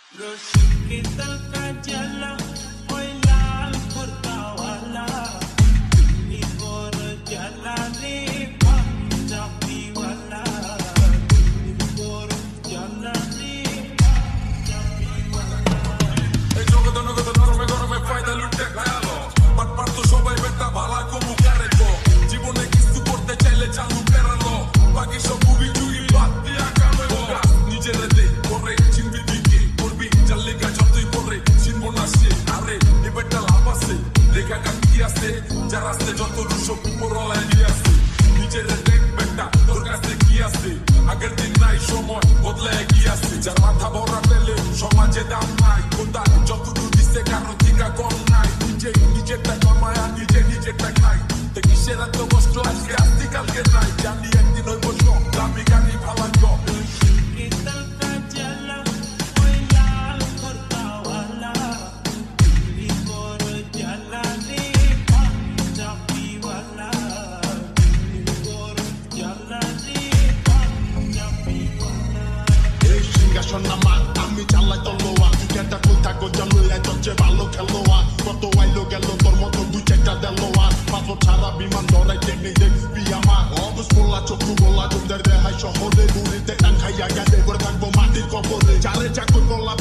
Kita kajalah oilan kurtawala Libur jalani panjabi wala Libur jalani panjabi wala এই জগতে নগদে নরমে গরমে ফায়দা লুটে খায়ালো বাটপার তো সবাই বেটা ভালা কমু কারে তো জীবনে কিছু করতে চাইলে চালু পেরালো বাকি সব মুভি চুরি বাদ দিয়া কামে হোগা নিজের দে করে চিনবি দিকে করবি চাল্লিকা যতই করে চিনবো না সে আরে এ বেটা লাভ আছে লেখা কাম কি আছে যার আসতে যত দুশো উপরওয়ালায় নিয়ে আসে নিজের দেখ বেটা তোর কাছে কি আছে আগের দিন নাই সময় বদলে কি আছে যার মাথা ভরা পেলে সমাজে দাম নাই কোথায় যতটুকু দিচ্ছে কারো টিকা কম নাই নিজেরটা কমায় আর নিজেরটা খাই তো কিসের এত কষ্ট আজকে আসতি কালকে নাই জানি একদিন ওই বসো দামি গাড়ি ফালান গো Kita kajalah oilan kurtawala Libur jalani panjabi wala Libur jalani panjabi wala এই সিংহাসন আমার আমি চালাই তলোয়ার ক্রিকেটটা কই থাকো জানো এই চলছে ভালো খেলোয়াড় কত আইলো গেল তোর মতো দুই চারটা দেলোয়ার পাথর ছাড়া বিমান ধরাই টেকনিক দেখবি আমার অবস বলা চক্ষু বলা তোদের দেহাই শহরে ঘুরিতে টান খাইয়া গেলে করে থাকবো মাটির কবরে চালে চাকর বলা